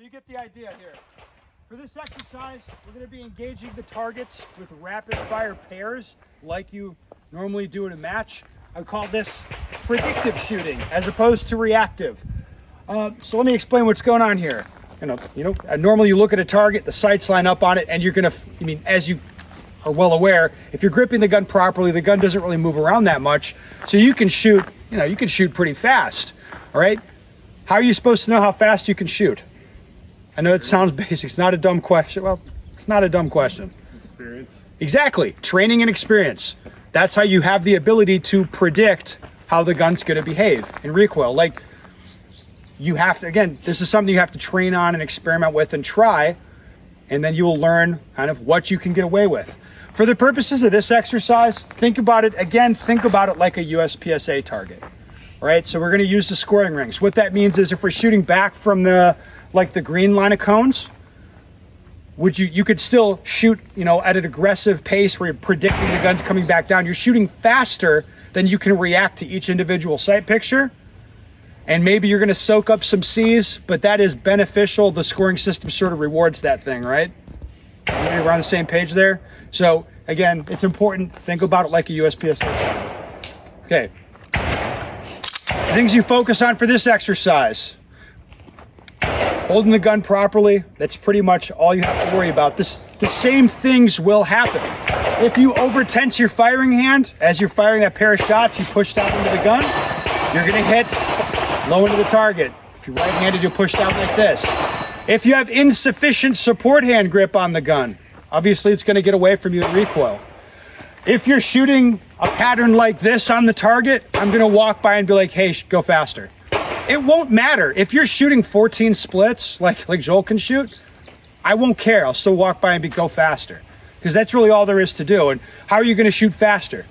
So you get the idea here. For this exercise, we're going to be engaging the targets with rapid fire pairs like you normally do in a match. I call this predictive shooting as opposed to reactive. So let me explain what's going on here. Normally you look at a target, the sights line up on it, and you're going to, as you are well aware, if you're gripping the gun properly, the gun doesn't really move around that much. So you can shoot, you can shoot pretty fast. All right. How are you supposed to know how fast you can shoot? I know it sounds basic. It's not a dumb question. Well, it's not a dumb question. It's experience. Exactly. Training and experience. That's how you have the ability to predict how the gun's going to behave in recoil. Like, you have to, again, this is something you have to train on and experiment with and try, and then you will learn kind of what you can get away with. For the purposes of this exercise, think about it like a USPSA target. All right, so we're going to use the scoring rings. What that means is if we're shooting back from the green line of cones, you could still shoot, at an aggressive pace where you're predicting the gun's coming back down. You're shooting faster than you can react to each individual sight picture. And maybe you're going to soak up some C's, but that is beneficial. The scoring system sort of rewards that thing, right? We're on the same page there. So again, it's important. Think about it like a USPSA. Okay. The things you focus on for this exercise. Holding the gun properly, that's pretty much all you have to worry about. The same things will happen. If you over-tense your firing hand, as you're firing that pair of shots, you push down into the gun, you're going to hit low into the target. If you're right-handed, you'll push down like this. If you have insufficient support hand grip on the gun, obviously it's going to get away from you in recoil. If you're shooting a pattern like this on the target, I'm going to walk by and be like, hey, go faster. It won't matter. If you're shooting 14 splits like Joel can shoot, I won't care. I'll still walk by and go faster. Because that's really all there is to do. And how are you going to shoot faster?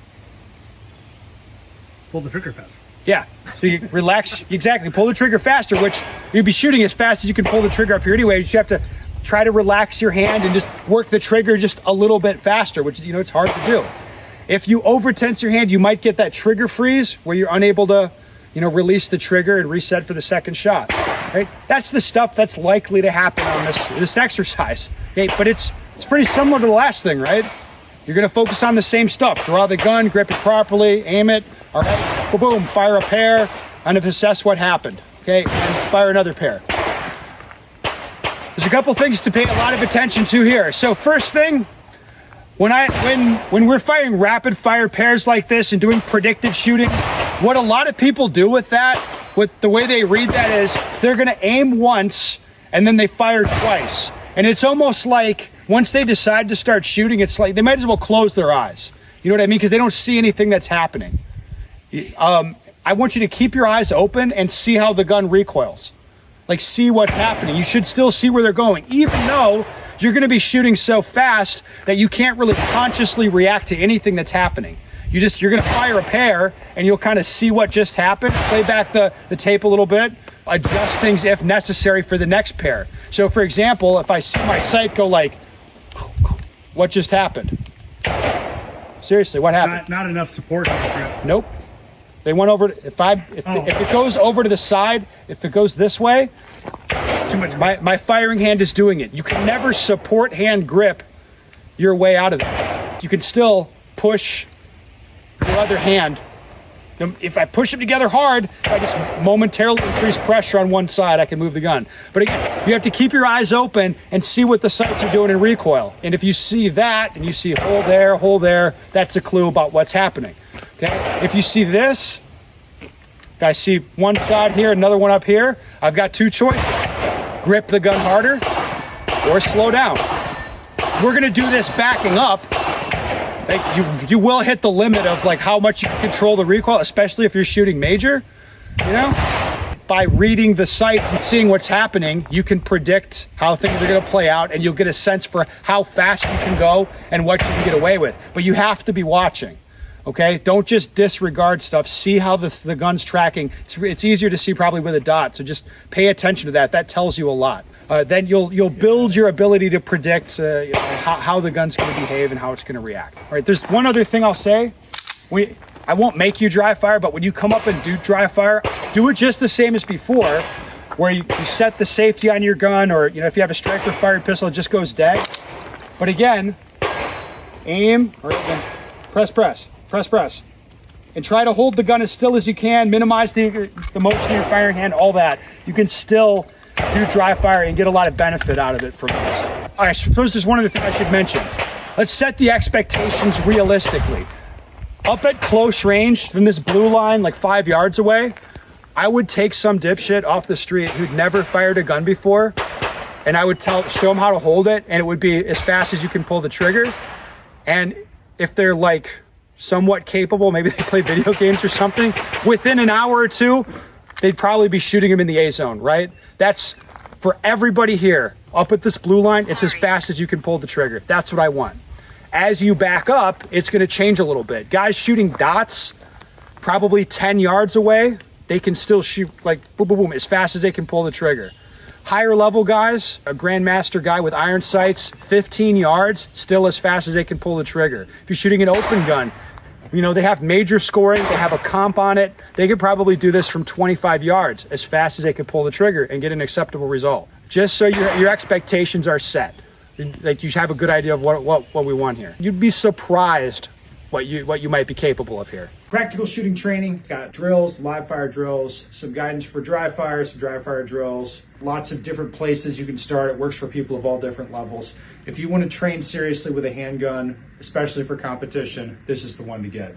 Pull the trigger faster. Yeah. So you relax. Exactly. Pull the trigger faster, which you'd be shooting as fast as you can pull the trigger up here anyway. You have to try to relax your hand and just work the trigger just a little bit faster, which, it's hard to do. If you over-tense your hand, you might get that trigger freeze where you're unable to release the trigger and reset for the second shot, right? That's the stuff that's likely to happen on this exercise, okay? But it's pretty similar to the last thing, right? You're gonna focus on the same stuff. Draw the gun, grip it properly, aim it, all right? Boom, boom, fire a pair, and assess what happened, okay? And fire another pair. There's a couple things to pay a lot of attention to here. So first thing, when we're firing rapid fire pairs like this and doing predictive shooting, what a lot of people do with that, with the way they read that is they're going to aim once and then they fire twice. And it's almost like once they decide to start shooting, it's like they might as well close their eyes. You know what I mean? Because they don't see anything that's happening. I want you to keep your eyes open and see how the gun recoils. Like, see what's happening. You should still see where they're going, even though you're going to be shooting so fast that you can't really consciously react to anything that's happening. You're going to fire a pair and you'll kind of see what just happened, play back the tape a little bit, adjust things if necessary for the next pair. So for example, if I see my sight go like, what just happened? Seriously, what happened? Not enough support. Nope. They went over, if it goes over to the side, if it goes this way, too much. My firing hand is doing it. You can never support hand grip your way out of it. You can still push your other hand. If I push them together hard, if I just momentarily increase pressure on one side, I can move the gun. But again, you have to keep your eyes open and see what the sights are doing in recoil. And if you see that and you see hole there, that's a clue about what's happening. Okay? If you see this, if I see one shot here, another one up here, I've got two choices. Grip the gun harder or slow down. We're gonna do this backing up. Like you will hit the limit of like how much you can control the recoil, especially if you're shooting major, By reading the sights and seeing what's happening, you can predict how things are gonna play out and you'll get a sense for how fast you can go and what you can get away with. But you have to be watching, okay? Don't just disregard stuff. See how the gun's tracking. It's easier to see probably with a dot, so just pay attention to that. That tells you a lot. Then you'll build your ability to predict how the gun's going to behave and how it's going to react. All right, there's one other thing I'll say. I won't make you dry fire, but when you come up and do dry fire, do it just the same as before. where you set the safety on your gun, or if you have a striker fired pistol, it just goes dead. But again, aim, or press, and try to hold the gun as still as you can, minimize the motion of your firing hand, all that. You can still do dry fire and get a lot of benefit out of it from this. All right, I suppose there's one other thing I should mention. Let's set the expectations realistically. Up at close range from this blue line, like 5 yards away, I would take some dipshit off the street who'd never fired a gun before, and I would show them how to hold it, and it would be as fast as you can pull the trigger. And if they're like somewhat capable, maybe they play video games or something, within an hour or two, they'd probably be shooting them in the A zone, right? That's for everybody here. Up at this blue line, it's as fast as you can pull the trigger. That's what I want. As you back up, it's going to change a little bit. Guys shooting dots, probably 10 yards away, they can still shoot like boom, boom, boom, as fast as they can pull the trigger. Higher level guys, a grandmaster guy with iron sights, 15 yards, still as fast as they can pull the trigger. If you're shooting an open gun, they have major scoring, they have a comp on it. They could probably do this from 25 yards as fast as they can pull the trigger and get an acceptable result. Just so your expectations are set. Like, you have a good idea of what we want here. You'd be surprised what you might be capable of here. Practical shooting training, got drills, live fire drills, some guidance for dry fire, some dry fire drills, lots of different places you can start. It works for people of all different levels. If you want to train seriously with a handgun, especially for competition, this is the one to get.